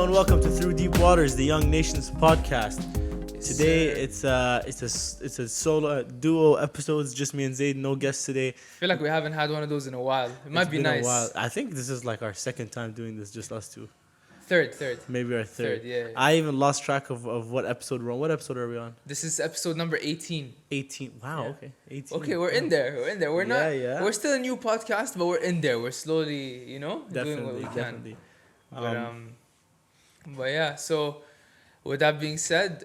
and welcome to Through Deep Waters, the Young Nations podcast. Today it's a solo duo episode. It's just me and Zaid, no guests today. I feel like we haven't had one of those in a while. It might be It's been nice. a while. I think this is like our second time doing this, just us two. Third. Maybe our third. Yeah. I even lost track of what episode we're on. What episode are we on? This is episode number 18. 18. Wow, Yeah. okay. 18. Okay, we're in there. We're not. Yeah. We're still a new podcast, but we're in there. We're slowly, doing what we can. Definitely. But yeah. So, with that being said,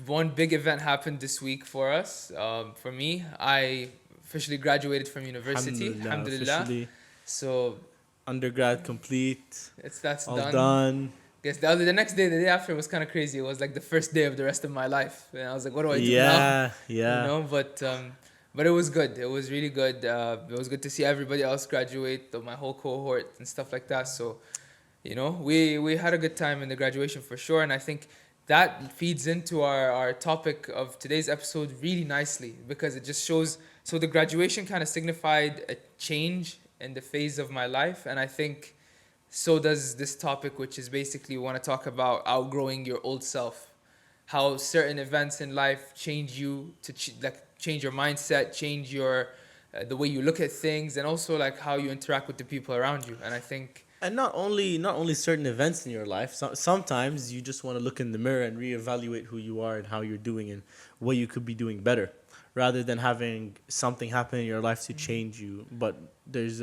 one big event happened this week for us. For me, I officially graduated from university. Alhamdulillah. Officially. So Undergrad complete. that's All done. done. Guess the next day, the day after was kind of crazy. It was like the first day of the rest of my life, and I was like, "What do I do now?" Yeah. But it was good. It was really good. It was good to see everybody else graduate, my whole cohort and stuff like that. So, we had a good time in the graduation for sure, and I think that feeds into our topic of today's episode really nicely because it just shows. So the graduation kind of signified a change in the phase of my life, and I think so does this topic, which is basically we want to talk about outgrowing your old self, how certain events in life change you to change your mindset, change your the way you look at things, and also like how you interact with the people around you. And I think And not only certain events in your life. Sometimes you just want to look in the mirror and reevaluate who you are and how you're doing and what you could be doing better, rather than having something happen in your life to change you. But there's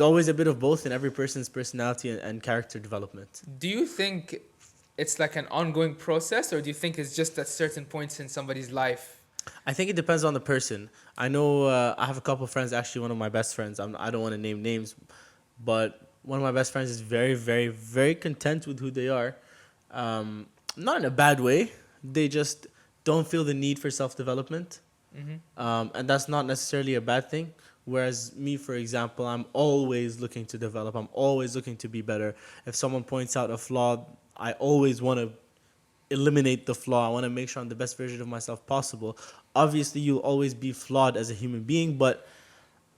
always a bit of both in every person's personality and character development. do you think it's like an ongoing process, or do you think it's just at certain points in somebody's life? I think it depends on the person. I know I have a couple of friends. Actually, one of my best friends. I don't want to name names, but one of my best friends is very, very, very content with who they are. Not in a bad way. They just don't feel the need for self-development. And that's not necessarily a bad thing. Whereas me, for example, I'm always looking to develop. I'm always looking to be better. If someone points out a flaw, I always want to eliminate the flaw. I want to make sure I'm the best version of myself possible. Obviously, you'll always be flawed as a human being, but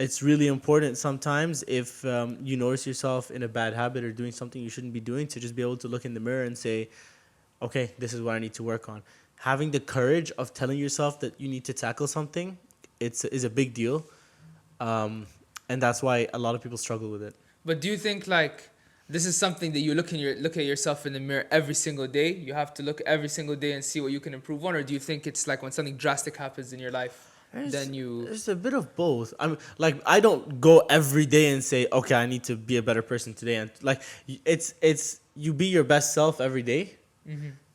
it's really important sometimes if you notice yourself in a bad habit or doing something you shouldn't be doing, to just be able to look in the mirror and say, okay, this is what I need to work on. Having the courage of telling yourself that you need to tackle something, is a big deal. And that's why a lot of people struggle with it. But do you think like this is something that you look at yourself in the mirror every single day? You have to look every single day and see what you can improve on, or do you think it's like when something drastic happens in your life, There's a bit of both. I don't go every day and say, okay, I need to be a better person today. And like, it's you be your best self every day.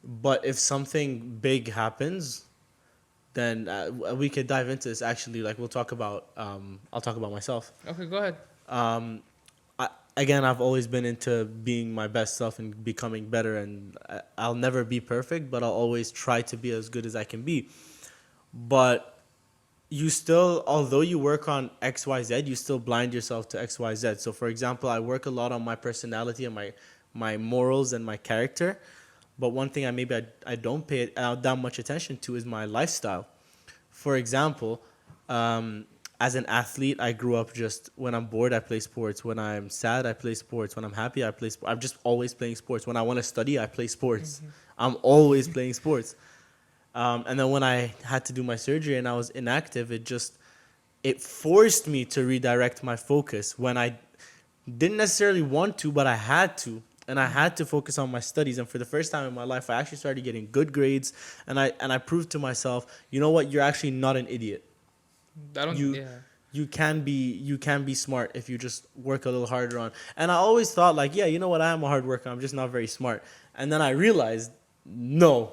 But if something big happens, then we could dive into this. Actually, like we'll talk about. I'll talk about myself. Okay, go ahead. I've always been into being my best self and becoming better. And I'll never be perfect, but I'll always try to be as good as I can be. But you still, although you work on XYZ, you still blind yourself to XYZ. So, for example, I work a lot on my personality and my morals and my character. But one thing I don't pay that much attention to is my lifestyle. For example, as an athlete, I grew up just when I'm bored, I play sports. When I'm sad, I play sports. When I'm happy, I play sports. I'm just always playing sports. When I want to study, I play sports. I'm always playing sports. And then when I had to do my surgery and I was inactive, it forced me to redirect my focus when I didn't necessarily want to, but I had to. And I had to focus on my studies. And for the first time in my life, I actually started getting good grades. And I proved to myself, you know what? You're actually not an idiot. You can be smart if you just work a little harder on. And I always thought like, yeah, you know what? I am a hard worker. I'm just not very smart. And then I realized, no,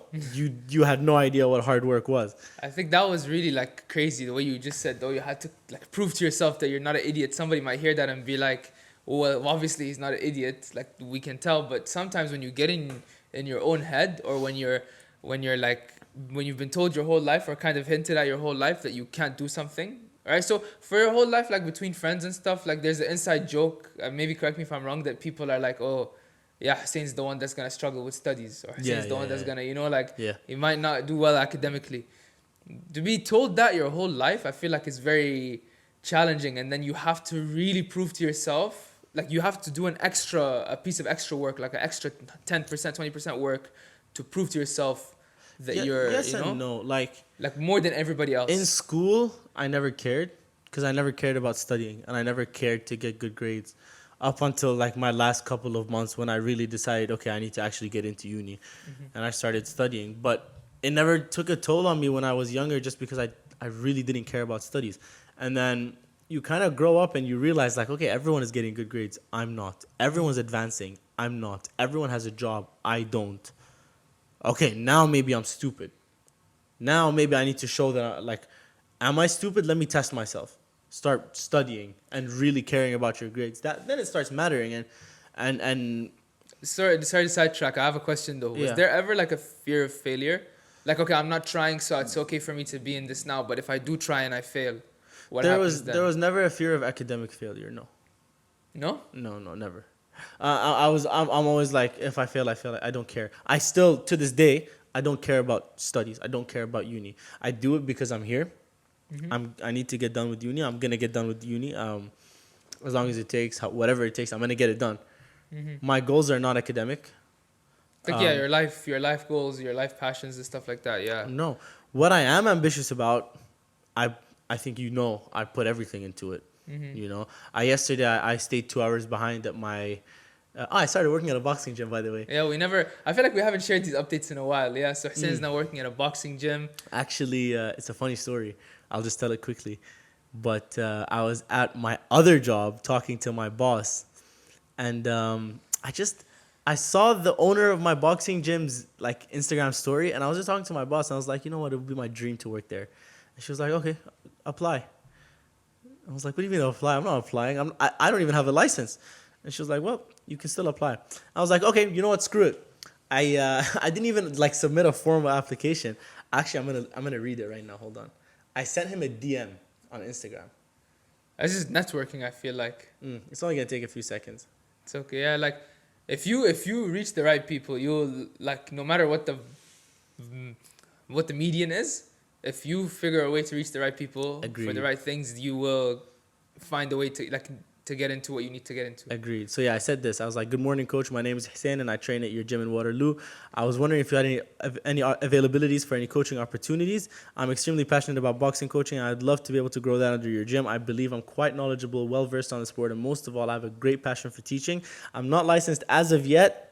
you had no idea what hard work was. I think that was really like crazy the way you just said, though. You had to like prove to yourself that you're not an idiot. Somebody might hear that and be like, well, obviously he's not an idiot, like we can tell. But sometimes when you get in your own head, or when you've been told your whole life or kind of hinted at your whole life that you can't do something, right? So for your whole life, like between friends and stuff, like there's an inside joke, maybe correct me if I'm wrong, that people are like, oh, yeah, Hussein's the one that's going to struggle with studies, or Hussein's the one that's going to, he might not do well academically. To be told that your whole life, I feel like it's very challenging. And then you have to really prove to yourself like you have to do a piece of extra work, like an extra 10%, 20% work to prove to yourself that Yeah, you're, yes and no. like more than everybody In else. school, I never cared because I never cared about studying and I never cared to get good grades up until like my last couple of months when I really decided, okay, I need to actually get into uni and I started studying. But it never took a toll on me when I was younger just because I really didn't care about studies. And then you kind of grow up and you realize, like, okay, everyone is getting good grades. I'm not. Everyone's advancing. I'm not. Everyone has a job. I don't. Okay, now maybe I'm stupid. Now maybe I need to show that, like, am I stupid? Let me test myself. Start studying and really caring about your grades. That then it starts mattering, and Sorry to sidetrack. I have a question though. Was yeah. there ever like a fear of failure? Like, okay, I'm not trying, so it's okay for me to be in this now. But if I do try and I fail, what happens There then? was never a fear of academic failure. No, No? no, never. I'm always like, if I fail, I fail. I don't care. I still to this day I don't care about studies. I don't care about uni. I do it because I'm here. Mm-hmm. I need to get done with uni. I'm gonna get done with uni. As long as it takes, whatever it takes, I'm gonna get it done. Mm-hmm. My goals are not academic. Like, yeah, Um, your life goals, your life passions and stuff like that. Yeah. no, what I am ambitious about, I I think I put everything into it. Mm-hmm. You know, yesterday I stayed 2 hours behind at my. I started working at a boxing gym, by the way. Yeah, we never. I feel like we haven't shared these updates in a while. Yeah, so Hussein is Mm. now working at a boxing gym. Actually, it's a funny story. I'll just tell it quickly. But I was at my other job talking to my boss, and I saw the owner of my boxing gym's like Instagram story, and I was just talking to my boss, and I was like, you know what, it would be my dream to work there. And she was like, okay, apply. I was like, what do you mean apply? I'm not applying. I don't even have a license. And she was like, well, you can still apply. I was like, okay, you know what? Screw it. I didn't even like submit a formal application. Actually, I'm gonna read it right now. Hold on. I sent him a DM on Instagram. It's just networking. I feel like It's only gonna take a few seconds. it's okay. Yeah, like if you reach the right people, you'll like no matter what the median is. If you figure a way to reach the right people for the Agreed. right things, you will find a way to get into what you need to get into. Agreed. So yeah, I said this. I was like, "Good morning, coach. My name is Hussein, and I train at your gym in Waterloo. I was wondering if you had any availabilities for any coaching opportunities. I'm extremely passionate about boxing coaching. And I'd love to be able to grow that under your gym. I believe I'm quite knowledgeable, well versed on the sport, and most of all, I have a great passion for teaching. I'm not licensed as of yet."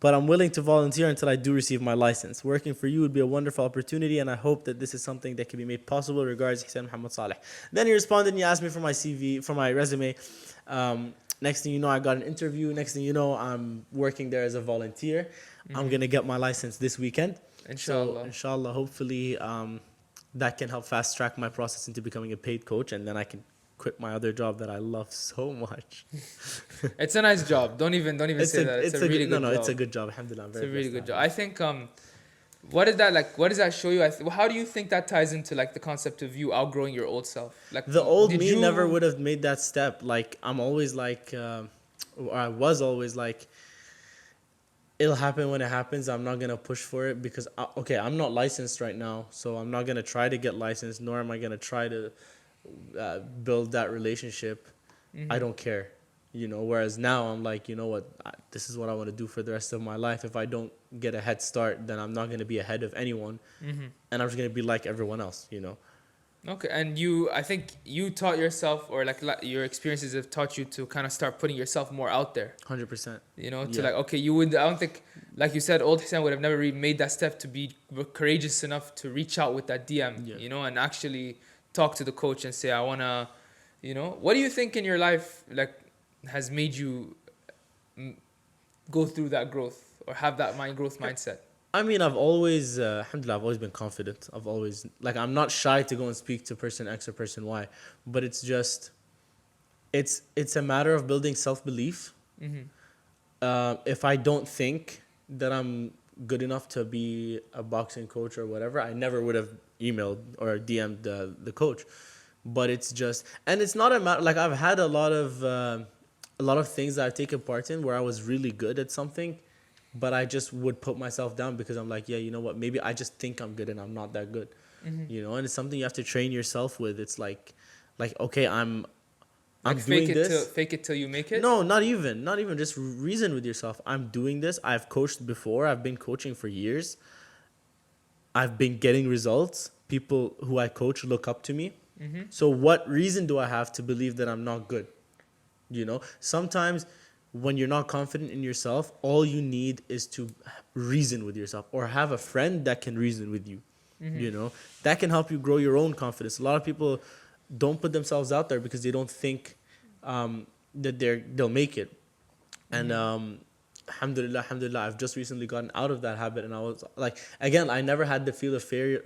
But I'm willing to volunteer until I do receive my license. Working for you would be a wonderful opportunity, and I hope that this is something that can be made possible. Regards, Hussein Muhammad Saleh. Then he responded and he asked me for my CV, for my resume. Next thing you know, I got an interview. Next thing you know, I'm working there as a volunteer. I'm gonna get my license this weekend. So Inshallah. inshallah, hopefully, that can help fast track my process into becoming a paid coach, and then I can quit my other job that I love so much. It's a nice job. Don't even say that. It's a really good, no, good no, job. it's a good job. Alhamdulillah, I'm It's very a really blessed good to job. have I think what is that like? What does that show you? How do you think that ties into like the concept of you outgrowing your old self? Like the old did me you? never would have made that step. Like I'm always like, or I was always like, it'll happen when it happens. I'm not gonna push for it because okay, I'm not licensed right now, so I'm not gonna try to get licensed, nor am I gonna try to build that relationship. I Mhm. don't care, you know. Whereas now I'm like, you know what, this is what I want to do for the rest of my life. If I don't get a head start, then I'm not gonna be ahead of anyone, Mhm. and I'm just gonna be like everyone else, you know. Okay, and I think you taught yourself, or like your experiences have taught you to kind of start putting yourself more out there. 100%. You know, to Yeah. like, okay, you would. I don't think, like you said, old Hussein would have never really made that step to be courageous enough to reach out with that DM. Yeah. You know, and actually talk to the coach and say, I wanna. You know, what do you think in your life like has made you mm, go through that growth or have that growth mindset? I mean, I've always, alhamdulillah, I've always been confident. I've always, like, I'm not shy to go and speak to person X or person Y, but it's just, it's a matter of building self belief. Mm-hmm. If I don't think that I'm good enough to be a boxing coach or whatever, I never would have emailed or DM'd the coach. But it's just, and it's not a matter, like, I've had a lot of things that I've taken part in where I was really good at something, but I just would put myself down because I'm like, yeah, you know what, maybe I just think I'm good and I'm not that good, Mm-hmm. you know. And it's something you have to train yourself with. It's like okay, Like I'm doing this. fake it till you make it. No, not even just reason with yourself. I'm doing this. I've coached before. I've been coaching for years. I've been getting results. People who I coach look up to me. Mm-hmm. So what reason do I have to believe that I'm not good? Sometimes when you're not confident in yourself, all you need is to reason with yourself or have a friend that can reason with you. Mm-hmm. You know, that can help you grow your own confidence. A lot of people don't put themselves out there because they don't think that they'll make it. And Mm-hmm. alhamdulillah, I've just recently gotten out of that habit, and I was like, again, I never had the feel of Fear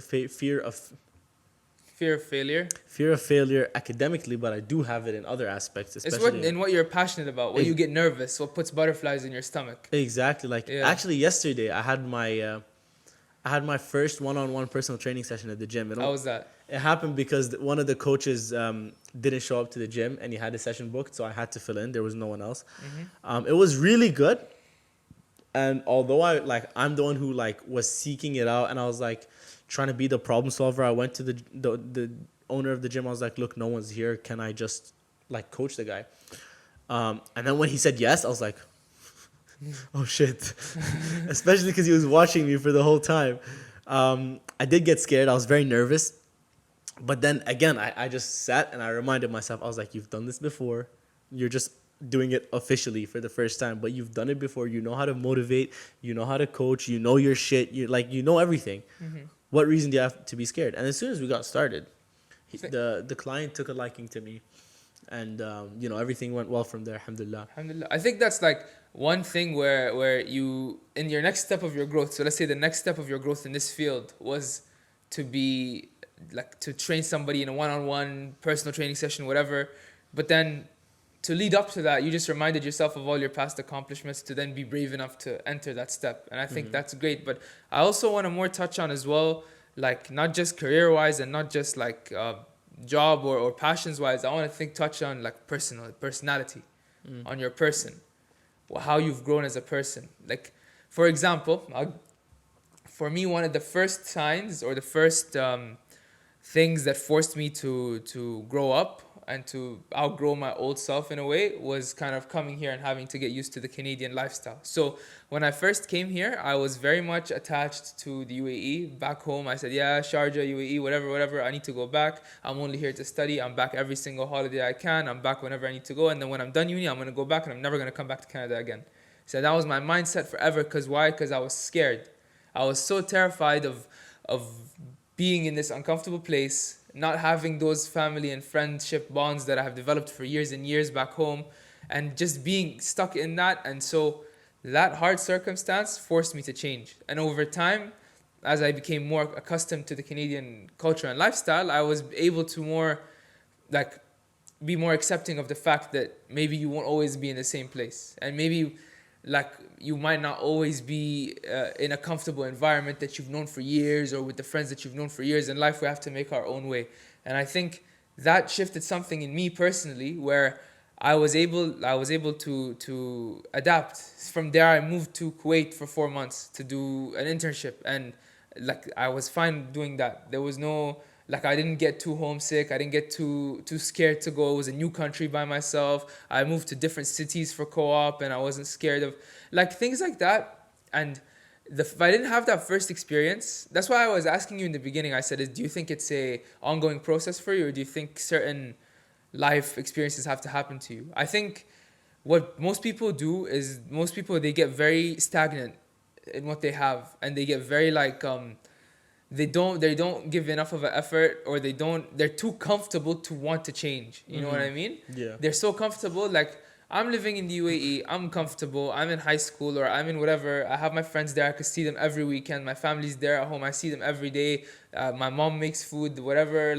of failure. fear of failure academically, but I do have it in other aspects, It's what especially in what you're passionate about. What you get nervous. What puts butterflies in your stomach. exactly. Like Yeah. actually, yesterday I had my first one-on-one personal training session at the gym. How was that? It happened because one of the coaches didn't show up to the gym, and he had a session booked, so I had to fill in. There was no one else. Mm-hmm. It was really good, and although I'm the one who was seeking it out, and I was trying to be the problem solver. I went to the owner of the gym. I was like, look, no one's here. Can I just coach the guy? And then when he said yes, I was like, oh shit, especially because he was watching me for the whole time. I did get scared. I was very nervous, but then again, I just sat and I reminded myself. I was like, you've done this before. You're just doing it officially for the first time, but you've done it before. You know how to motivate. You know how to coach. You know your shit. You know everything. Mm-hmm. What reason do you have to be scared? And as soon as we got started, Thi- the client took a liking to me, and everything went well from there. Alhamdulillah. Alhamdulillah. I think that's like one thing where you in your next step of your growth. So let's say the next step of your growth in this field was to be to train somebody in a one-on-one personal training session, whatever. But then to lead up to that, you just reminded yourself of all your past accomplishments to then be brave enough to enter that step. And I think that's great. But I also want to more touch on as well, like not just career-wise and not just job or passions-wise. I want to touch on like personality, on your person, how you've grown as a person. Like, for example, for me, one of the first signs or the first things that forced me to grow up and to outgrow my old self in a way was kind of coming here and having to get used to the Canadian lifestyle. So when I first came here, I was very much attached to the UAE. Back home, I said, yeah, Sharjah, UAE, whatever, I need to go back. I'm only here to study. I'm back every single holiday I can. I'm back whenever I need to go. And then when I'm done uni, I'm going to go back and I'm never going to come back to Canada again. So that was my mindset forever. Because why? Because I was scared. I was so terrified of being in this uncomfortable place, not having those family and friendship bonds that I have developed for years and years back home, and just being stuck in that. And so that hard circumstance forced me to change. And over time, as I became more accustomed to the Canadian culture and lifestyle, I was able to like be more accepting of the fact that maybe you won't always be in the same place, and maybe like you might not always be in a comfortable environment that you've known for years, or with the friends that you've known for years. In life, we have to make our own way. And I think that shifted something in me personally, where I was able to adapt. From there, I moved to Kuwait for 4 months to do an internship, and like I was fine doing that. There was no I didn't get too homesick. I didn't get too scared to go. It was a new country by myself. I moved to different cities for co-op, and I wasn't scared of things like that. And if I didn't have that first experience, that's why I was asking you in the beginning. I said, do you think it's a ongoing process for you, or do you think certain life experiences have to happen to you? I think what most people do is they get very stagnant in what they have, and they get very they don't give enough of an effort, or they're too comfortable to want to change. You know what I mean? Yeah. They're so comfortable. Like, I'm living in the UAE, I'm comfortable, I'm in high school, or I'm in whatever, I have my friends there, I could see them every weekend, my family's there at home, I see them every day, my mom makes food, whatever,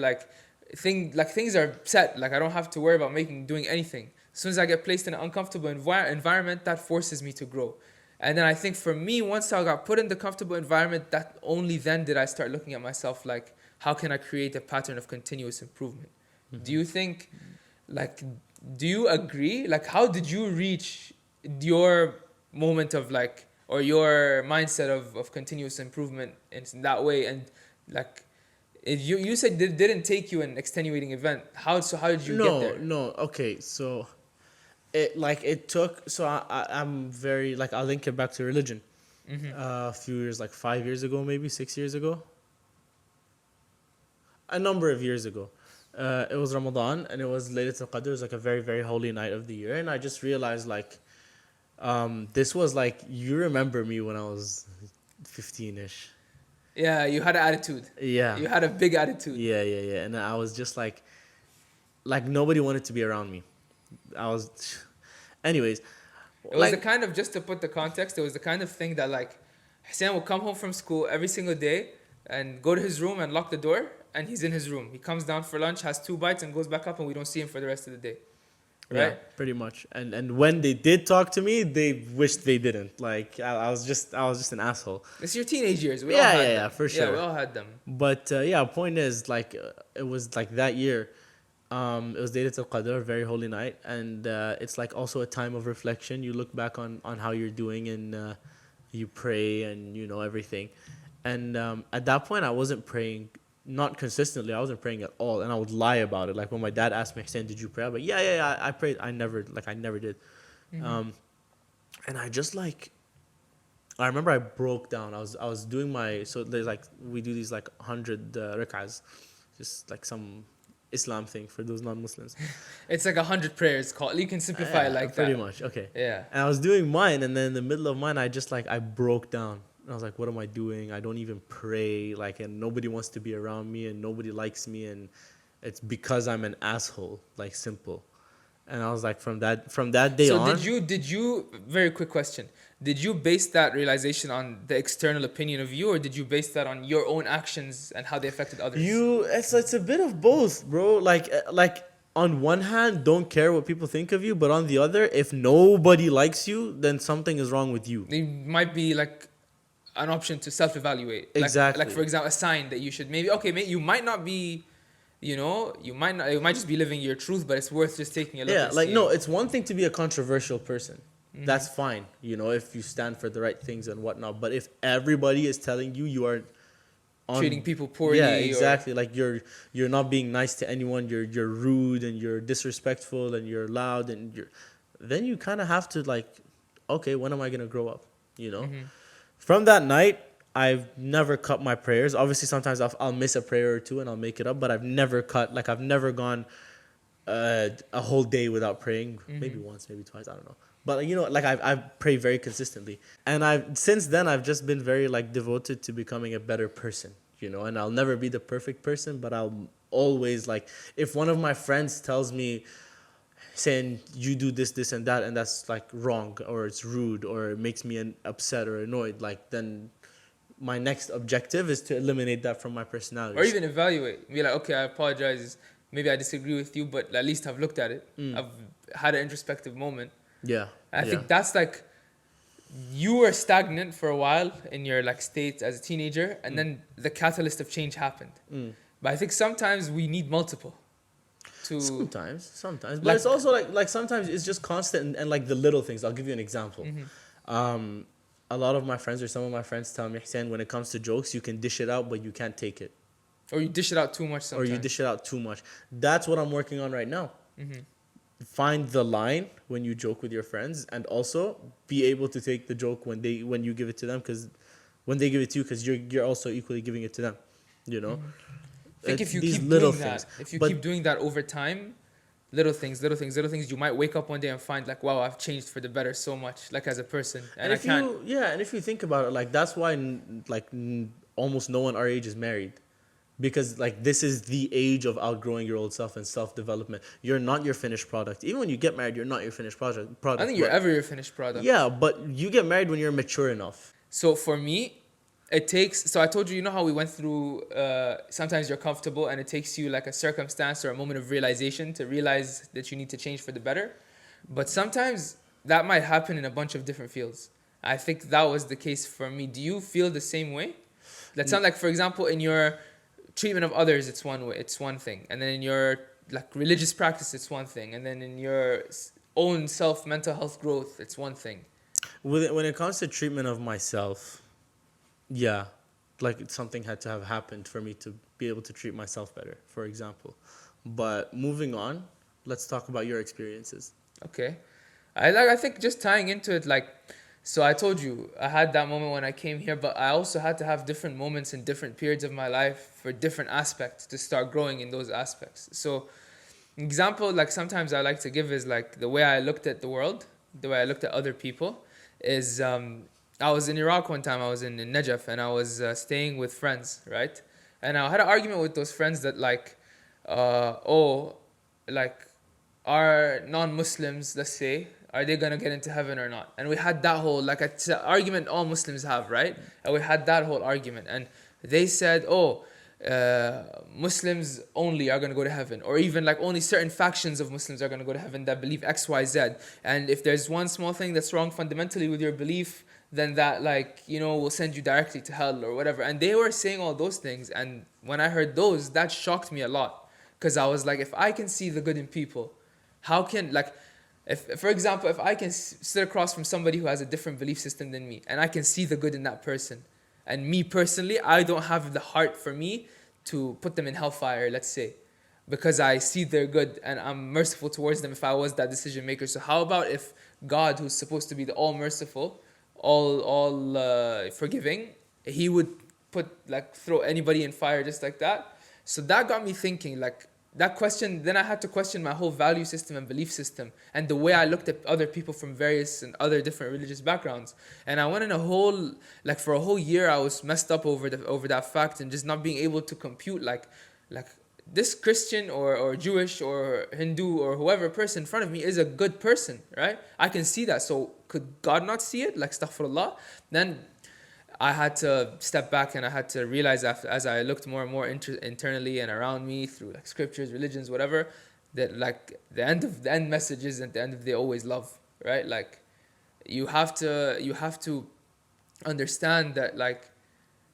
things are set. I don't have to worry about doing anything. As soon as I get placed in an uncomfortable environment, that forces me to grow. And then I think for me, once I got put in the comfortable environment, that only then did I start looking at myself like, how can I create a pattern of continuous improvement? Do you think, do you agree? How did you reach your moment of or your mindset of continuous improvement in that way? And You said it didn't take you an extenuating event. How did you get No, there? no. Okay, so it took. So I'm very like I'll link it back to religion. Mm-hmm. A few years, like 5 years ago, maybe 6 years ago, a number of years ago. It was Ramadan and it was Laylatul Qadr. It was like a very, very holy night of the year. And I just realized like this was like, you remember me when I was 15-ish. Yeah, you had an attitude. Yeah. You had a big attitude. Yeah. And I was just like nobody wanted to be around me. I was, anyways, It was the like, kind of, just to put the context, it was the kind of thing that like Hussein would come home from school every single day and go to his room and lock the door, and he's in his room. He comes down for lunch, has 2 bites, and goes back up, and we don't see him for the rest of the day. yeah, Right? pretty much. And when they did talk to me, they wished they didn't. Like, I was just an asshole. It's your teenage years. We all Yeah, had yeah, them. yeah, for Yeah, we sure. all had them. But yeah, point is like it was like that year. It was Laylatul Qadr, very holy night, and it's like also a time of reflection. You look back on how you're doing, and you pray, and you know everything. And at that point, I wasn't praying, not consistently. I wasn't praying at all, and I would lie about it. Like when my dad asked me, "Hussein, did you pray?" I'm like, yeah, I prayed. I never did. Mm-hmm. Um, and I just like I remember I broke down. I was doing my, so there's like we do these like 100 rak'ahs, just like some Islam thing for those non-Muslims. It's like 100 prayers called. You can simplify it Yeah, like pretty that. much. Okay. Yeah. And I was doing mine, and then in the middle of mine, I just like I broke down. And I was like, "What am I doing? I don't even pray. Like, and nobody wants to be around me, and nobody likes me, and it's because I'm an asshole. Like, simple." And I was like, from that day So on, did you very quick question. Did you base that realization on the external opinion of you, or did you base that on your own actions and how they affected others? it's a bit of both, bro. Like on one hand, don't care what people think of you, but on the other, if nobody likes you, then something is wrong with you. It might be like an option to self-evaluate. Like Exactly. for example, a sign that you should maybe, okay, maybe you might not be, you might not, you might just be living your truth, but it's worth just taking a look Yeah, and like no, seeing. it's one thing to be a controversial person. Mhm. That's fine, if you stand for the right things and whatnot. But if everybody is telling you you are on, Treating people poorly, yeah, or exactly. Like you're not being nice to anyone. You're rude and you're disrespectful and you're loud and then you kind of have to like, okay, when am I gonna grow up? You know. Mhm. From that night, I've never cut my prayers. Obviously, sometimes I'll miss a prayer or two and I'll make it up, but I've never cut. Like I've never gone a whole day without praying. Maybe Mhm. once, maybe twice. I don't know. But like I've prayed very consistently, and I've since then I've just been very like devoted to becoming a better person. And I'll never be the perfect person, but I'll always like if one of my friends tells me saying you do this and that and that's like wrong or it's rude or it makes me upset or annoyed, like then my next objective is to eliminate that from my personality. or even evaluate. Be like, okay, I apologize. Maybe I disagree with you, but at least I've looked at it. I've had an introspective moment. Yeah. I Yeah. think that's like, you were stagnant for a while in your like state as a teenager, and then the catalyst of change happened. But I think sometimes we need multiple to Sometimes, but like. it's also like sometimes it's just constant and like the little things. I'll give you an example. Um, a lot of my friends or some of my friends tell me, Hussein, when it comes to jokes, you can dish it out, but you can't take it, Or you dish it out too much or sometimes. you dish it out too much. That's what I'm working on right now. Find the line when you joke with your friends, and also be able to take the joke when you give it to them, because when they give it to you, because you're also equally giving it to them. You know, I think if It's you these keep little doing things. that, if you But keep doing that over time, little things, you might wake up one day and find like, wow, I've changed for the better so much, like as a person, and I if can't. and if you think about it, like that's why almost no one our age is married, because like this is the age of outgrowing your old self and self-development. You're not your finished product. Even when you get married, you're not your finished product. I think you're but, ever your finished product. yeah, but you get married when you're mature enough. So for me, it takes. So I told you, how we went through. Sometimes you're comfortable, and it takes you like a circumstance or a moment of realization to realize that you need to change for the better. But sometimes that might happen in a bunch of different fields. I think that was the case for me. Do you feel the same way? That sound like, for example, in your treatment of others, it's one way, it's one thing, and then in your like religious practice, it's one thing, and then in your own self mental health growth, it's one thing. When it comes to treatment of myself, yeah, like something had to have happened for me to be able to treat myself better, for example. But moving on, let's talk about your experiences. Okay. I think just tying into it, like, so I told you I had that moment when I came here, but I also had to have different moments in different periods of my life for different aspects to start growing in those aspects. So example, like sometimes I like to give is like the way I looked at the world, the way I looked at other people is I was in Iraq one time. I was in Najaf and I was staying with friends, right? And I had an argument with those friends that like oh, like, are non-Muslims, let's say, are they gonna get into heaven or not? And we had that whole like it's an argument all Muslims have, right? And we had that whole argument, and they said, oh, Muslims only are gonna go to heaven, or even like only certain factions of Muslims are gonna go to heaven that believe X, Y, Z. And if there's one small thing that's wrong fundamentally with your belief, then that, like, you know, will send you directly to hell or whatever. And they were saying all those things, and when I heard those, that shocked me a lot, because I was like, if I can see the good in people, how can, like, if for example, if I can sit across from somebody who has a different belief system than me and I can see the good in that person, and me personally, I don't have the heart for me to put them in hellfire, let's say, because I see their good and I'm merciful towards them if I was that decision maker. So how about if God, who's supposed to be the all merciful, all forgiving, he would put, like, throw anybody in fire just like that? So that got me thinking, like, that question, then I had to question my whole value system and belief system and the way I looked at other people from various and other different religious backgrounds. And I went in a whole, like, for a whole year I was messed up over that fact and just not being able to compute, like this Christian or Jewish or Hindu or whoever person in front of me is a good person, right? I can see that. So could God not see it? Like, astaghfirullah. Then I had to step back and I had to realize, after, as I looked more and more internally and around me through like scriptures, religions, whatever, that like the end message is at the end of the day always love, right? Like, you have to understand that, like,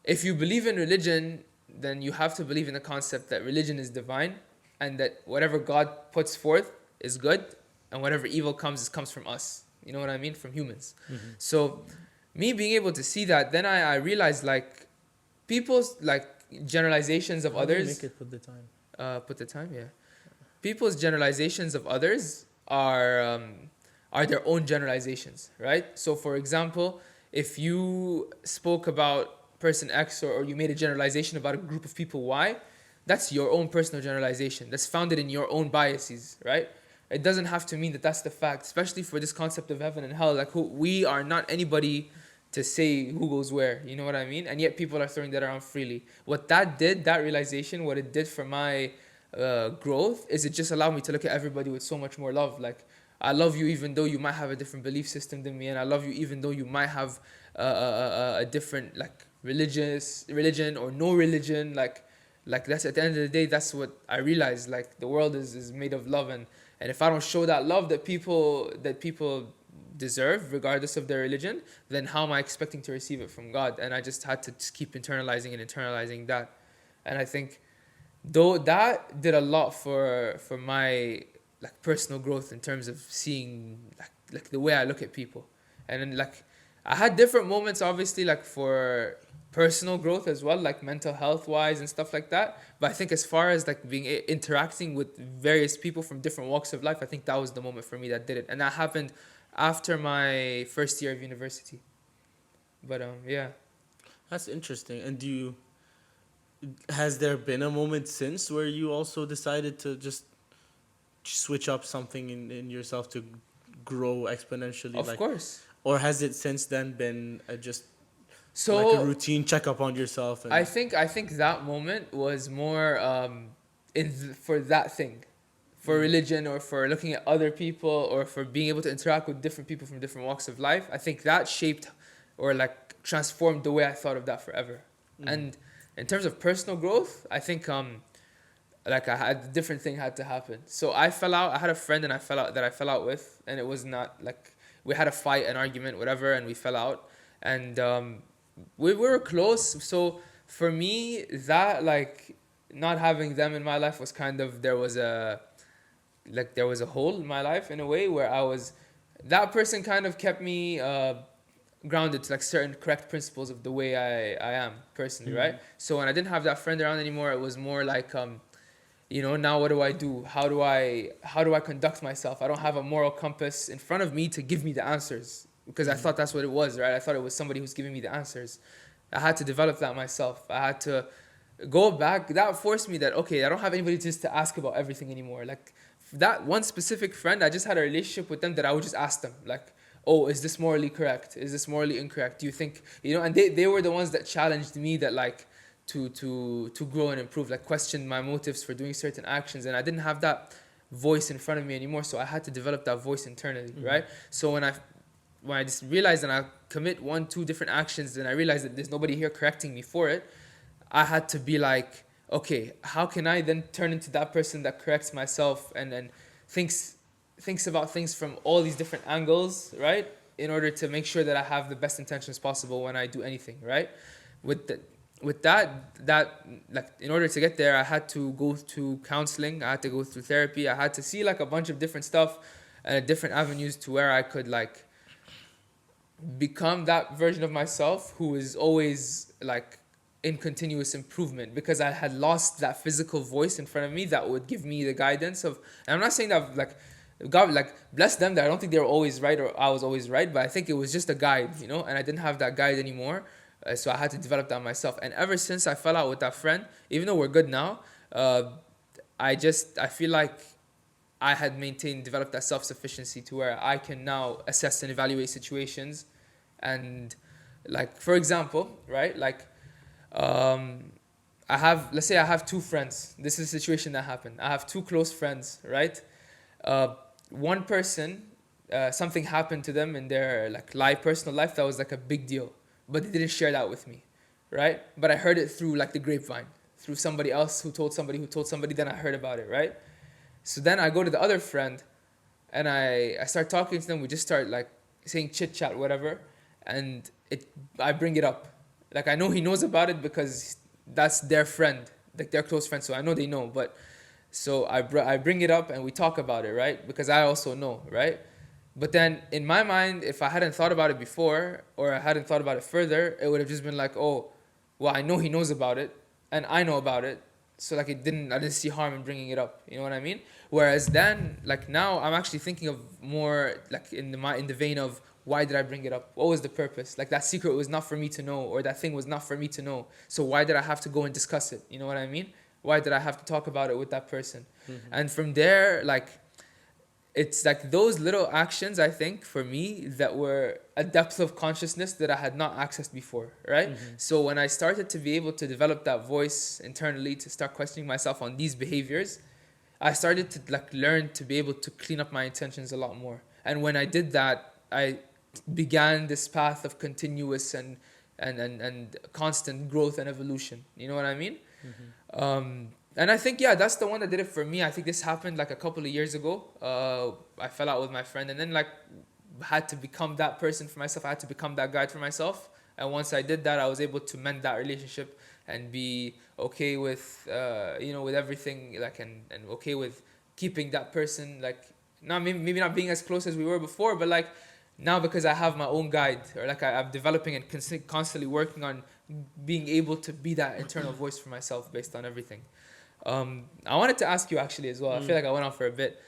if you believe in religion, then you have to believe in the concept that religion is divine and that whatever God puts forth is good, and whatever evil comes from us. You know what I mean? From humans. Mm-hmm. So me being able to see that, then I realized, like, people's like generalizations of How do you others. make it put the time? Put the time, yeah. People's generalizations of others are their own generalizations, right? So, for example, if you spoke about person X, or you made a generalization about a group of people Y, that's your own personal generalization. That's founded in your own biases, right? It doesn't have to mean that that's the fact, especially for this concept of heaven and hell. Like, we are not anybody to say who goes where, you know what I mean? And yet people are throwing that around freely. What that did, that realization, what it did for my growth, is it just allowed me to look at everybody with so much more love. Like, I love you even though you might have a different belief system than me, and I love you even though you might have a different, like, religion or no religion. Like, that's, at the end of the day, that's what I realized. Like, the world is made of love, and if I don't show that love that people deserve, regardless of their religion, then how am I expecting to receive it from God? And I just had to just keep internalizing that. And I think, though, that did a lot for my, like, personal growth in terms of seeing, like the way I look at people. And then, like, I had different moments, obviously, like, for personal growth as well, like mental health wise and stuff like that. But I think, as far as like being interacting with various people from different walks of life, I think that was the moment for me that did it. And that happened after my first year of university. But yeah. That's interesting. And has there been a moment since where you also decided to just switch up something in yourself to grow exponentially? Of Like, course. or has it since then been just like a So routine checkup on yourself? I And think I think that moment was more for that thing, for mm, religion, or for looking at other people, or for being able to interact with different people from different walks of life. I think that shaped, or like transformed the way I thought of that forever. mm, And in terms of personal growth, I think like, I had a different thing had to happen. So I fell out. I had a friend and I fell out with, and it was not like, we had a fight, an argument, whatever, and we fell out, and we were close. So for me, that, like, not having them in my life was kind of, there was a hole in my life in a way where I was, that person kind of kept me grounded to like certain correct principles of the way I am personally, right? So when I didn't have that friend around anymore, it was more like now what do I do? How do I conduct myself? I don't have a moral compass in front of me to give me the answers because I thought that's what it was, right? I thought it was somebody who's giving me the answers. I had to develop that myself. I had to go back. That forced me that okay, I don't have anybody just to ask about everything anymore. Like that one specific friend, I just had a relationship with them that I would just ask them like, oh, is this morally correct? Is this morally incorrect? Do you think And they were the ones that challenged me that like to grow and improve, like questioned my motives for doing certain actions, and I didn't have that voice in front of me anymore, so I had to develop that voice internally, right? So when I just realized and I commit 1-2 different actions and I realized that there's nobody here correcting me for it, I had to be like, okay, how can I then turn into that person that corrects myself and thinks thinks about things from all these different angles, right? In order to make sure that I have the best intentions possible when I do anything, right? With the, with that like in order to get there, I had to go to counseling, I had to go through therapy, I had to see like a bunch of different stuff and different avenues to where I could like become that version of myself who is always like in continuous improvement, because I had lost that physical voice in front of me that would give me the guidance of. And I'm not saying that like God, like bless them, that I don't think they were always right or I was always right, but I think it was just a guide, and I didn't have that guide anymore. So I had to develop that myself. And ever since I fell out with that friend, even though we're good now, I feel like I had maintained, developed that self sufficiency to where I can now assess and evaluate situations, and like for example, right, like um, let's say I have two friends. This is a situation that happened. I have two close friends, right? Uh, One person, something happened to them in their like personal life that was like a big deal, but they didn't share that with me, right? But I heard it through like the grapevine, through somebody else who told somebody who told somebody. Then I heard about it, right? So then I go to the other friend and I start talking to them. We just start like saying chit chat, whatever, and I bring it up. Like I know he knows about it because that's their friend, like their close friend. So I know they know. But so I bring it up and we talk about it, right? Because I also know, right? But then in my mind, if I hadn't thought about it before or I hadn't thought about it further, it would have just been like, oh, well, I know he knows about it and I know about it. So like I didn't see harm in bringing it up. You know what I mean? Whereas then, like now, I'm actually thinking of more like in the vein of why did I bring it up? What was the purpose? Like that secret was not for me to know, or that thing was not for me to know. So why did I have to go and discuss it? You know what I mean? Why did I have to talk about it with that person? And from there, like it's like those little actions, I think, for me, that were a depth of consciousness that I had not accessed before, right? So when I started to be able to develop that voice internally, to start questioning myself on these behaviors, I started to like learn to be able to clean up my intentions a lot more. And when I did that, I began this path of continuous and constant growth and evolution. You know what I mean? And I think, yeah, that's the one that did it for me. I think this happened like a couple of years ago. I fell out with my friend and then like had to become that person for myself. I had to become that guide for myself. And once I did that, I was able to mend that relationship and be okay with, with everything, like, and okay with keeping that person, like, not maybe not being as close as we were before, but like now because I have my own guide, or like I'm developing and constantly working on being able to be that internal voice for myself based on everything. I wanted to ask you actually as well. I feel like I went on for a bit.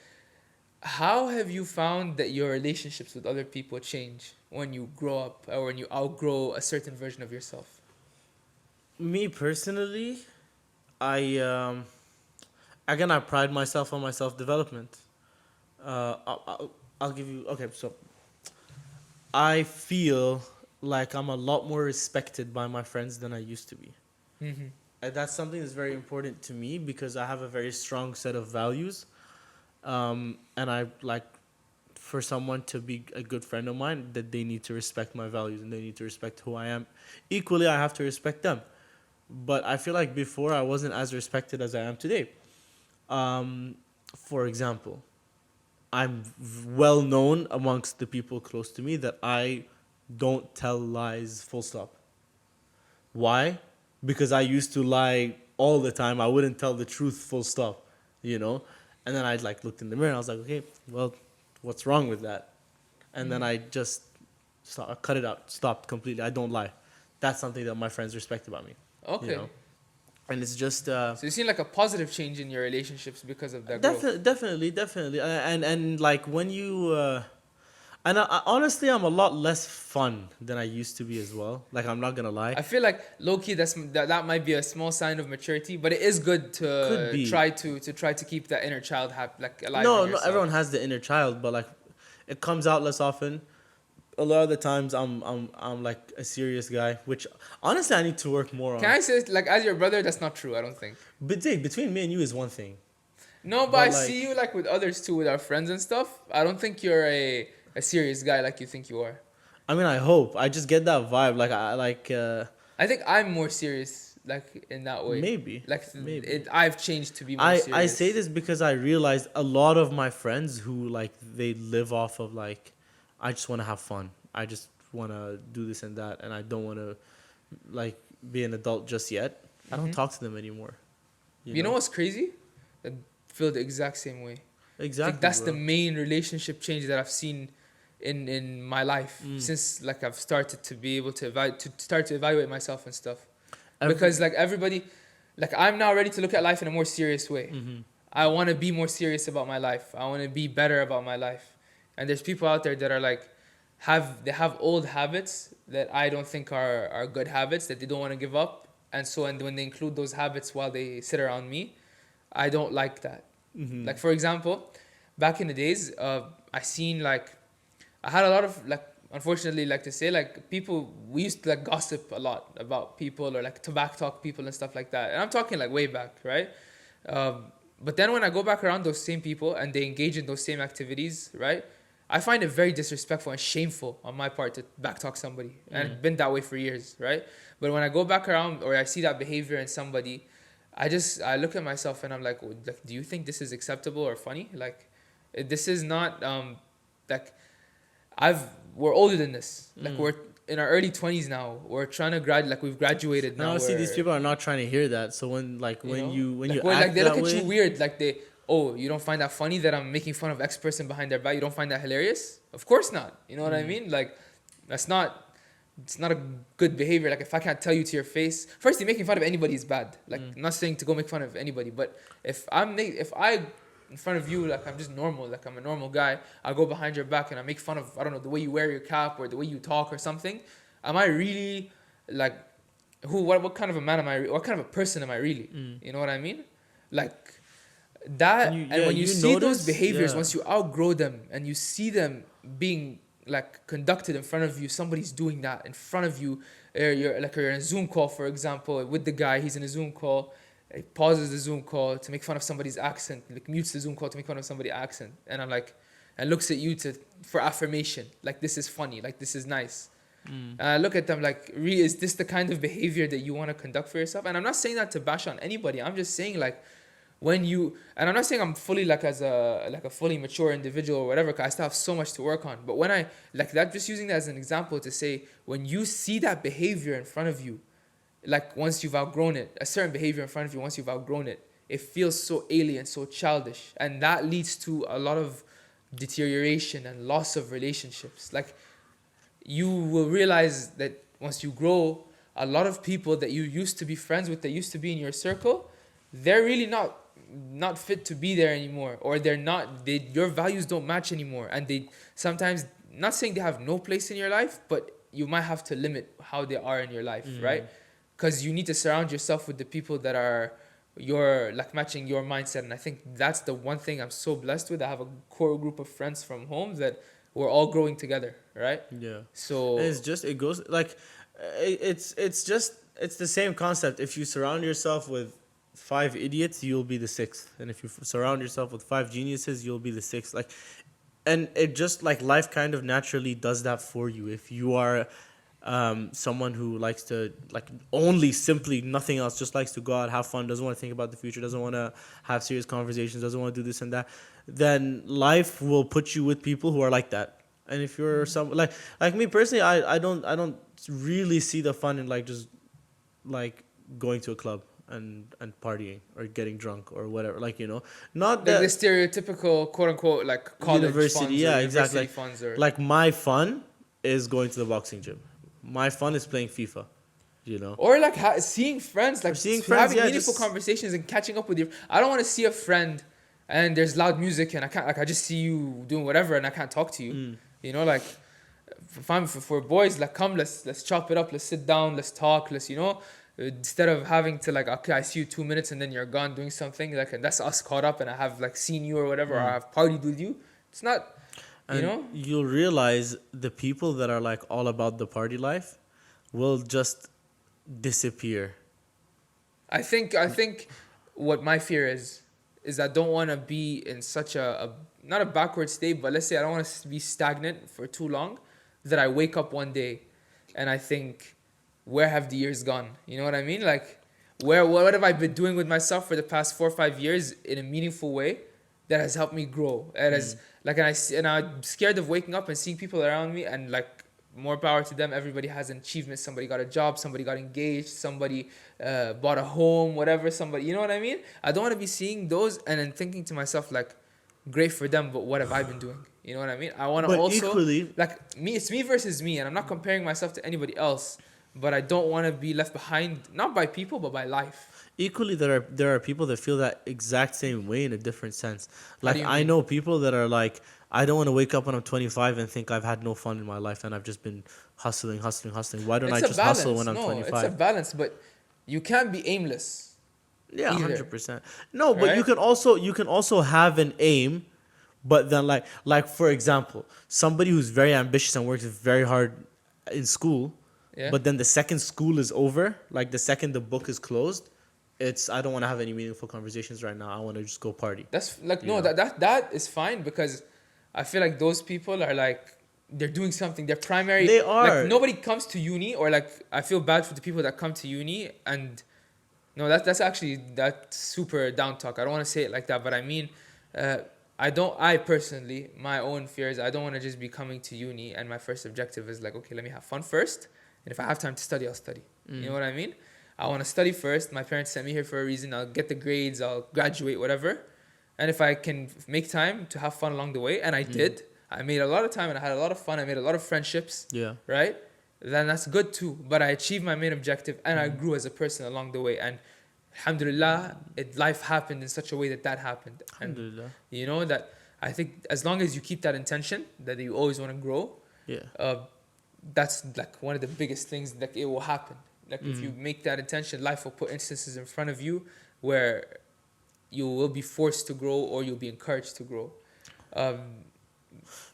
How have you found that your relationships with other people change when you grow up or when you outgrow a certain version of yourself? Me personally, I again I pride myself on my self development. I'll give you okay. So I feel like I'm a lot more respected by my friends than I used to be. Mm-hmm. And that's something that's very important to me because I have a very strong set of values. And I like for someone to be a good friend of mine that they need to respect my values and they need to respect who I am. Equally, I have to respect them. But I feel like before I wasn't as respected as I am today. For example, I'm well known amongst the people close to me that I don't tell lies full stop. Why? Because I used to lie all the time. I wouldn't tell the truth full stop, you know? And then I like looked in the mirror and I was like, okay, well, what's wrong with that? And then I just Stop, cut it out, stopped completely. I don't lie. That's something that my friends respect about me. You Okay. know, and it's just So you've seen like a positive change in your relationships because of that growth. definitely, and like when you and honestly, I'm a lot less fun than I used to be as well. Like I'm not gonna lie, I feel like low key that might be a small sign of maturity, but it is good could to be. try to keep that inner child like alive in No, no, yourself. everyone has the inner child, but like it comes out less often. A lot of the times, I'm like a serious guy, which honestly I need to work more Can on. I say like as your brother? That's not true. I don't think. But Jake, between me and you is one thing, No, but but I like see you like with others too, with our friends and stuff. I don't think you're a serious guy like you think you are. I mean, I hope I just get that vibe. Like I like I think I'm more serious, like in that way. maybe Like maybe. I've changed to be more I say serious. this because I realized a lot of my friends who like they live off of like, I just want to have fun. I just want to do this and that, and I don't want to like be an adult just yet. I don't Hmm. talk to them anymore. You You know know what's crazy? I feel the exact same way. I think exactly, that's the bro. main relationship change that I've seen in my life Mm. since like I've started to be able to start to evaluate myself and stuff. Every. Because like everybody, like I'm now ready to look at life in a more serious way. Mm-hmm. I want to be more serious about my life. I want to be better about my life. And there's people out there that are like they have old habits that I don't think are good habits that they don't want to give up. And so and when they include those habits while they sit around me, I don't like that. Mm-hmm. Like for example, back in the days, I seen like I had a lot of like unfortunately like to say like people we used to like gossip a lot about people or like to back talk people and stuff like that. And I'm talking like way back, right? Um, but then when I go back around those same people and they engage in those same activities, right? I find it very disrespectful and shameful on my part to backtalk somebody, and Mm. it's been that way for years, right? But when I go back around or I see that behavior in somebody, I look at myself and I'm like, do you think this is acceptable or funny? Like, this is not like I've we're older than this. Like Mm. we're in our early 20s now. We're trying to like we've graduated And now. honestly, these We're people are not trying to hear that. So when like you when know you like we're like act they look that at you way, weird. Like oh, you don't find that funny that I'm making fun of X person behind their back? You don't find that hilarious? Of course not. You know what I mm. mean? Like that's not. It's not a good behavior. Like if I can't tell you to your face, firstly, making fun of anybody is bad. Like Mm. I'm not saying to go make fun of anybody, but if I in front of you like I'm just normal, like I'm a normal guy, I go behind your back and I make fun of I don't know the way you wear your cap or the way you talk or something. Am I really like what kind of a man am I? What kind of a person am I really? Mm. You know what I mean? Like And that, and when you you see those notice, behaviors, yeah. once you outgrow them and you see them being like conducted in front of you, somebody's doing that in front of you. You're in a Zoom call, for example, with the guy. He's in a Zoom call. He pauses the Zoom call to make fun of somebody's accent. Like mutes the Zoom call to make fun of somebody's accent, and I'm like, and looks at you to for affirmation. Like this is funny. Like this is nice. Mm. And I look at them like, really, is this the kind of behavior that you want to conduct for yourself? And I'm not saying that to bash on anybody. I'm just saying like when you, and I'm not saying I'm fully like as a fully mature individual or whatever, because I still have so much to work on. But when I like that, just using that as an example to say, when you see that behavior in front of you, like once you've outgrown it, a certain behavior in front of you, once you've outgrown it, it feels so alien, so childish, and that leads to a lot of deterioration and loss of relationships. Like you will realize that once you grow, a lot of people that you used to be friends with, that used to be in your circle, they're really not fit to be there anymore, or your values don't match anymore, and they sometimes, not saying they have no place in your life, but you might have to limit how they are in your life, Mm. right? Because you need to surround yourself with the people that are your like matching your mindset. And I think that's the one thing I'm so blessed with. I have a core group of friends from home that we're all growing together, right? Yeah. And So it's just it goes like it's just it's the same concept. If you surround yourself with five idiots, you'll be the sixth, and if you surround yourself with five geniuses, you'll be the sixth. Like, and it just like life kind of naturally does that for you. If you are someone who likes to like only simply nothing else, just likes to go out, have fun, doesn't want to think about the future, doesn't want to have serious conversations, doesn't want to do this and that, then life will put you with people who are like that. And if you're some like me personally, I don't really see the fun in like just like going to a club and partying or getting drunk or whatever, like, not like the that stereotypical quote unquote like college university, funds or yeah, exactly, university funds or like my fun is going to the boxing gym. My fun is playing FIFA. You know, Or like seeing friends, or like seeing friends. having Yeah, meaningful just conversations and catching up with you. I don't want to see a friend and there's loud music and I can't, like, I just see you doing whatever and I can't talk to you. mm, You know, like for boys, like come, let's chop it up, let's sit down, let's talk, let's, you know, instead of having to like, okay, I see you 2 minutes and then you're gone doing something, like, and that's us caught up and I have like seen you or whatever, or I mm. have partied with you. It's not, you And know. you'll realize the people that are like all about the party life will just disappear. I think what my fear is I don't want to be in such a not a backward state, but let's say I don't want to be stagnant for too long, that I wake up one day and I think, where have the years gone? You know what I mean? Like, where what have I been doing with myself for the past 4 or 5 years in a meaningful way that has helped me grow? It has, Mm. like, and I'm scared of waking up and seeing people around me and like, more power to them. Everybody has an achievement. Somebody got a job. Somebody got engaged. Somebody bought a home. Whatever. Somebody, you know what I mean? I don't want to be seeing those and then thinking to myself like, great for them, but what have I been doing? You know what I mean? I want to But also, equally, like, me. It's me versus me, and I'm not comparing myself to anybody else. But I don't want to be left behind, not by people, but by life. equally, there are people that feel that exact same way in a different sense. How do Like you I mean? know people that are like, I don't want to wake up when I'm 25 and think I've had no fun in my life and I've just been hustling, hustling, hustling. Why don't I It's a just hustle balance. when I'm No, it's a 25? balance, but you can't be aimless Yeah, either, 100%. No, but right? you can also have an aim, but then like for example, somebody who's very ambitious and works very hard in school, Yeah. but then the second school is over, like the second the book is closed, it's I don't want to have any meaningful conversations right now. I want to just go party. That's like, You no, know, that is fine, because I feel like those people are like, they're doing something. Their primary, they like, are. nobody comes to uni, or like, I feel bad for the people that come to uni and, no, that's actually, that's super down talk. I don't want to say it like that, but I mean, uh, I personally, my own fears, I don't want to just be coming to uni and my first objective is like, okay, let me have fun first, and if I have time to study, I'll study. You know Mm, what I mean? I want to study first. My parents sent me here for a reason. I'll get the grades. I'll graduate, whatever. And if I can make time to have fun along the way, and I mm, did, I made a lot of time and I had a lot of fun. I made a lot of friendships, yeah. right? Then that's good too. But I achieved my main objective and I Mm, grew as a person along the way. And alhamdulillah, life happened in such a way that happened. And alhamdulillah. you know that, I think as long as you keep that intention that you always want to grow, Yeah. uh, that's like one of the biggest things that it will happen. Like, if you Mm, make that intention, life will put instances in front of you where you will be forced to grow or you'll be encouraged to grow. Um,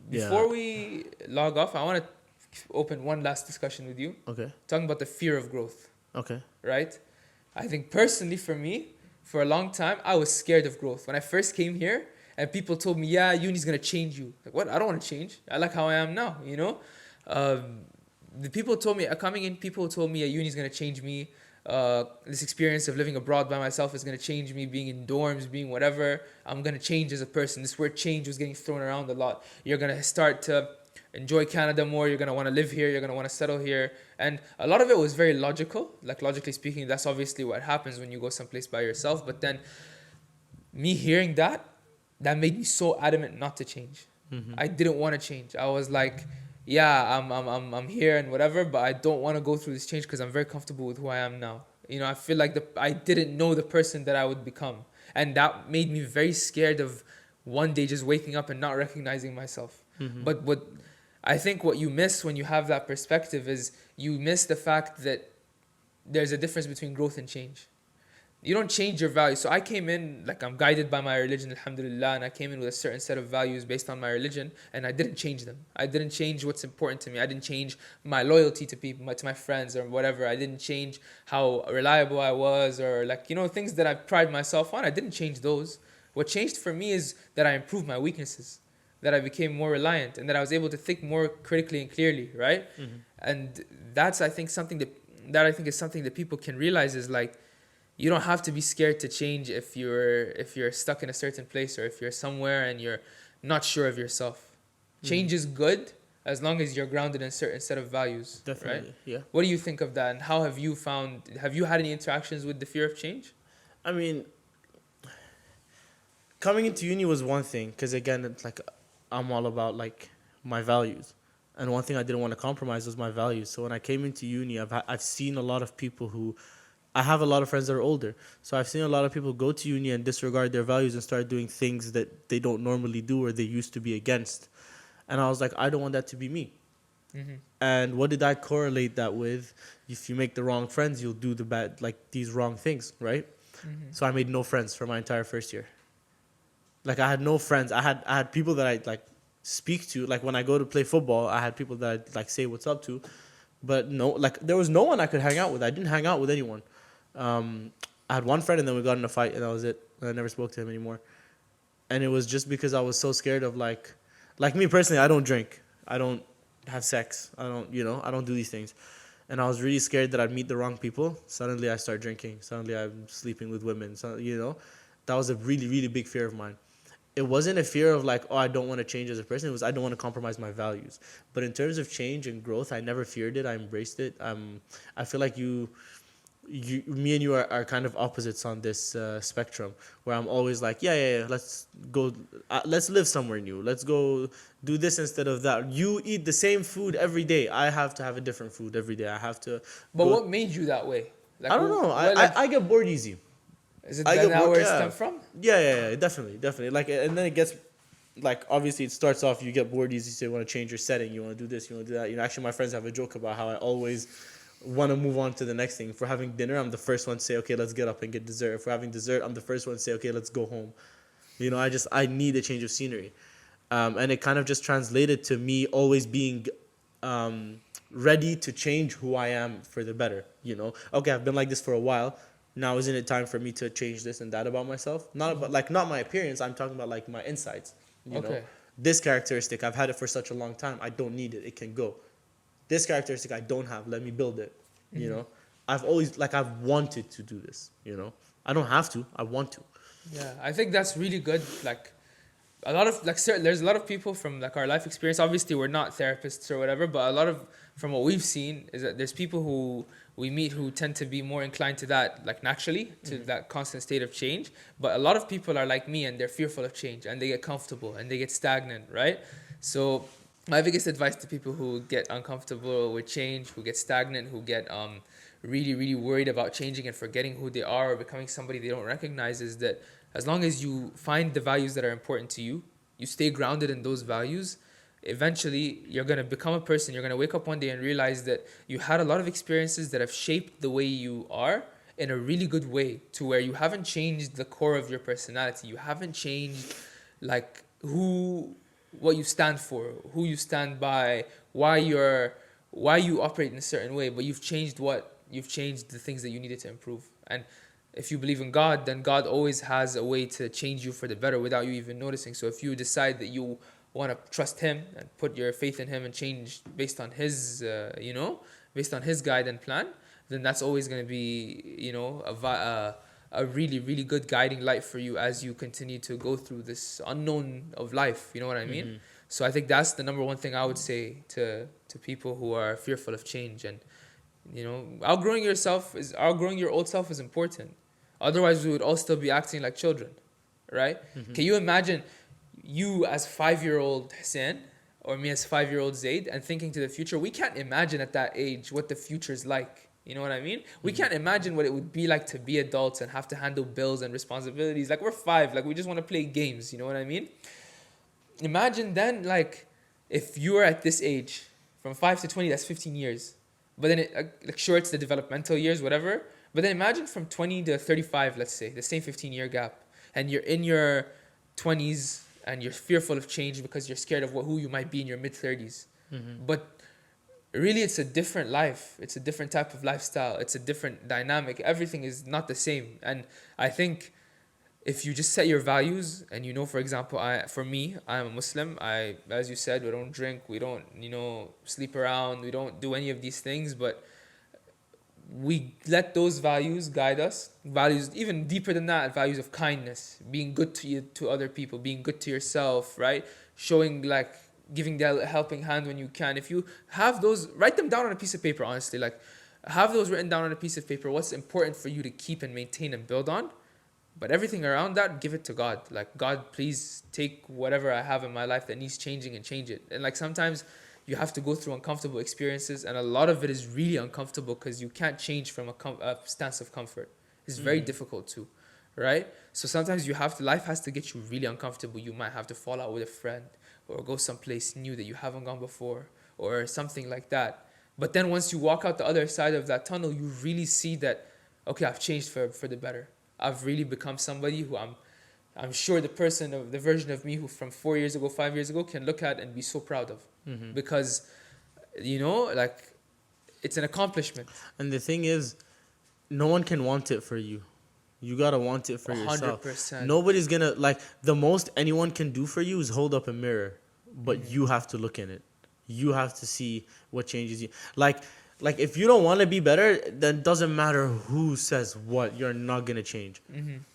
yeah. Before we log off, I want to open one last discussion with you, Okay. talking about the fear of growth, Okay. right? I think personally for me, for a long time, I was scared of growth. When I first came here and people told me, yeah, uni's going to change you. Like, what? I don't want to change. I like how I am now, you know? Um, the people told me, coming in, people told me, uni's going to change me. This experience of living abroad by myself is going to change me, being in dorms, being whatever. I'm going to change as a person. This word change was getting thrown around a lot. You're going to start to enjoy Canada more. You're going to want to live here. You're going to want to settle here. And a lot of it was very logical. Like, logically speaking, that's obviously what happens when you go someplace by yourself. But then me hearing that, that made me so adamant not to change. Mm-hmm. I didn't want to change. I was like, yeah, I'm here and whatever, but I don't want to go through this change because I'm very comfortable with who I am now. You know, I feel like I didn't know the person that I would become. And that made me very scared of one day just waking up and not recognizing myself. Mm-hmm. But what I think what you miss when you have that perspective is you miss the fact that there's a difference between growth and change. You don't change your values. So I came in, like, I'm guided by my religion, alhamdulillah, and I came in with a certain set of values based on my religion, and I didn't change them. I didn't change what's important to me. I didn't change my loyalty to people, to my friends or whatever. I didn't change how reliable I was, or, like, you know, things that I pride myself on. I didn't change those. What changed for me is that I improved my weaknesses, that I became more reliant, and that I was able to think more critically and clearly, right? Mm-hmm. And that's, I think, something that I think is something that people can realize is, like, you don't have to be scared to change if you're stuck in a certain place, or if you're somewhere and you're not sure of yourself. Mm-hmm. Change is good as long as you're grounded in a certain set of values, right? Definitely. Yeah. What do you think of that, and how have you had any interactions with the fear of change? I mean, coming into uni was one thing because again, it's like I'm all about like my values, And one thing I didn't want to compromise was my values. So when I came into uni, I've seen a lot of people who, I have a lot of friends that are older. So I've seen a lot of people go to uni and disregard their values and start doing things that they don't normally do or they used to be against. And I was like, I don't want that to be me. Mm-hmm. And what did I correlate that with? If you make the wrong friends, you'll do the bad, like these wrong things, right? Mm-hmm. So I made no friends for my entire first year. Like I had no friends. I had people that I like speak to. Like when I go to play football, I had people that I like say what's up to, but no, like there was no one I could hang out with. I didn't hang out with anyone. Um, I had one friend, and then we got in a fight, and that was it. I never spoke to him anymore. And it was just because I was so scared of like me personally. I don't drink. I don't have sex. I don't, I don't do these things. And I was really scared that I'd meet the wrong people. Suddenly, I start drinking. Suddenly, I'm sleeping with women. So, that was a really, really big fear of mine. It wasn't a fear of like, oh, I don't want to change as a person. It was I don't want to compromise my values. But in terms of change and growth, I never feared it. I embraced it. I feel like me and you are kind of opposites on this spectrum, where I'm always like, yeah, let's go, let's live somewhere new. Let's go do this instead of that. You eat the same food every day. I have to have a different food every day. I have to But go. what made you that way? Like, I don't know. what, like, I get bored easy. is it I that get now bored. where it Yeah. stemmed from? Yeah, definitely. Like, and then it gets like obviously it starts off. You get bored easy. So you want to change your setting. You want to do this. You want to do that. Actually, my friends have a joke about how I always want to move on to the next thing. If we're having dinner, I'm the first one to say, okay, let's get up and get dessert. If we're having dessert, I'm the first one to say, okay, let's go home. I need a change of scenery, and it kind of just translated to me always being um, ready to change who I am for the better. Okay, I've been like this for a while. Now isn't it time for me to change this and that about myself? Not about like not my appearance. I'm talking about like my insights. You know, Okay. this characteristic I've had it for such a long time. I don't need it. It can go. This characteristic I don't have. Let me build it. You Mm-hmm. know, I've wanted to do this. I don't have to. I want to. Yeah, I think that's really good. Like, a lot of there's a lot of people from like our life experience. Obviously, we're not therapists or whatever, but a lot of from what we've seen is that there's people who we meet who tend to be more inclined to that, like naturally, to that constant state of change. But a lot of people are like me, and they're fearful of change, and they get comfortable, and they get stagnant, right? So my biggest advice to people who get uncomfortable with change, who get stagnant, who get really really worried about changing and forgetting who they are or becoming somebody they don't recognize is that as long as you find the values that are important to you, you stay grounded in those values, eventually you're going to become a person. You're going to wake up one day and realize that you had a lot of experiences that have shaped the way you are in a really good way, to where you haven't changed the core of your personality. You haven't changed like what you stand for, who you stand by, why you operate in a certain way, but you've changed the things that you needed to improve. And if you believe in God, then God always has a way to change you for the better without you even noticing. So if you decide that you want to trust Him and put your faith in Him and change based on based on His guide and plan, then that's always going to be, a really, really good guiding light for you as you continue to go through this unknown of life. You know what I mean? Mm-hmm. So I think that's the number one thing I would say to people who are fearful of change. And outgrowing your old self is important. Otherwise, we would all still be acting like children, right? Mm-hmm. Can you imagine you as 5-year-old Hussein or me as 5-year-old Zaid and thinking to the future? We can't imagine at that age what the future is like. You know what I mean? We Mm-hmm. can't imagine what it would be like to be adults and have to handle bills and responsibilities. Like, we're 5, like we just want to play games. You know what I mean? Imagine then, like, if you were at this age, from 5 to 20, that's 15 years. But then like, sure, it's the developmental years, whatever. But then imagine from 20 to 35, let's say, the same 15-year gap. And you're in your 20s and you're fearful of change because you're scared of who you might be in your mid 30s. Mm-hmm. But really, it's a different life. It's a different type of lifestyle. It's a different dynamic. Everything is not the same. And I think if you just set your values and for example, for me, I'm a Muslim. As you said, we don't drink, we don't sleep around, we don't do any of these things, but we let those values guide us. Values even deeper than that, values of kindness, being good to other people, being good to yourself, right? Showing, like, giving the helping hand when you can. If you have those, write them down on a piece of paper. Honestly, like, have those written down on a piece of paper. What's important for you to keep and maintain and build on. But everything around that, give it to God. Like, God, please take whatever I have in my life that needs changing and change it. And like, sometimes you have to go through uncomfortable experiences, and a lot of it is really uncomfortable because you can't change from a stance of comfort. It's very difficult too, right? So sometimes life has to get you really uncomfortable. You might have to fall out with a friend or go someplace new that you haven't gone before or something like that. But then once you walk out the other side of that tunnel, you really see that, okay, I've changed for the better. I've really become somebody who I'm sure the version of me who from 4 years ago, 5 years ago can look at and be so proud of. Because, like, it's an accomplishment. And the thing is, no one can want it for you. You gotta want it for yourself. 100%. Nobody's gonna, like, the most anyone can do for you is hold up a mirror, but you have to look in it. You have to see what changes you. Like if you don't want to be better, then it doesn't matter who says what. You're not gonna change.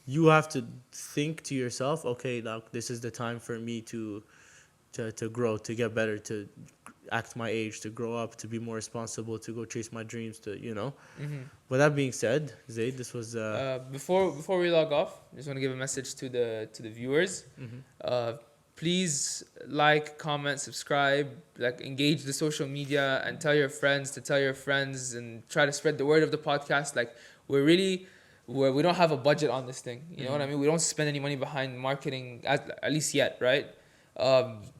You have to think to yourself, okay, now this is the time for me to grow, to get better, to act my age, to grow up, to be more responsible, to go chase my dreams, to With that being said, Zaid, this was Before we log off, I just want to give a message to the viewers. Please like, comment, subscribe, like engage the social media, and tell your friends to tell your friends, and try to spread the word of the podcast. Like we don't have a budget on this thing. You know what I mean? We don't spend any money behind marketing at least yet, right?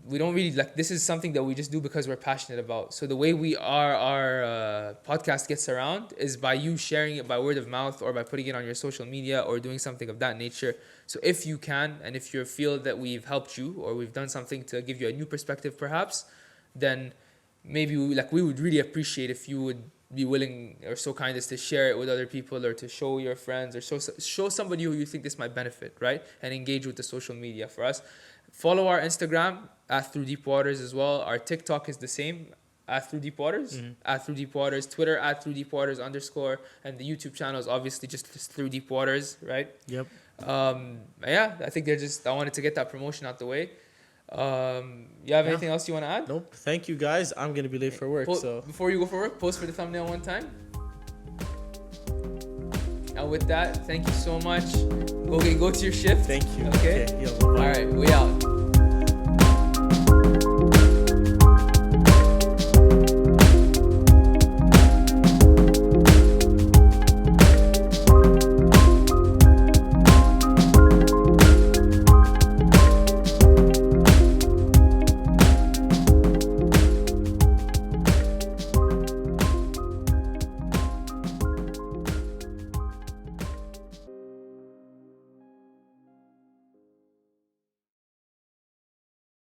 We don't really like, this is something that we just do because we're passionate about. So the way our podcast gets around is by you sharing it by word of mouth or by putting it on your social media or doing something of that nature. So if you can, and if you feel that we've helped you or we've done something to give you a new perspective perhaps, then maybe we would really appreciate if you would be willing or so kind as to share it with other people, or to show your friends, or show somebody who you think this might benefit, right? And engage with the social media. For us, follow our Instagram at Through Deep Waters as well. Our TikTok is the same, at Through Deep Waters, at Through Deep Waters. Twitter at Through Deep Waters _, and the YouTube channel is obviously just Through Deep Waters, right? Yep. Yeah, I think I wanted to get that promotion out the way. You have anything else you want to add? Nope. Thank you guys. I'm gonna be late for work. So before you go for work, post for the thumbnail one time. And with that, thank you so much. Go to your shift. thank you. Okay. Yeah, All right, we out.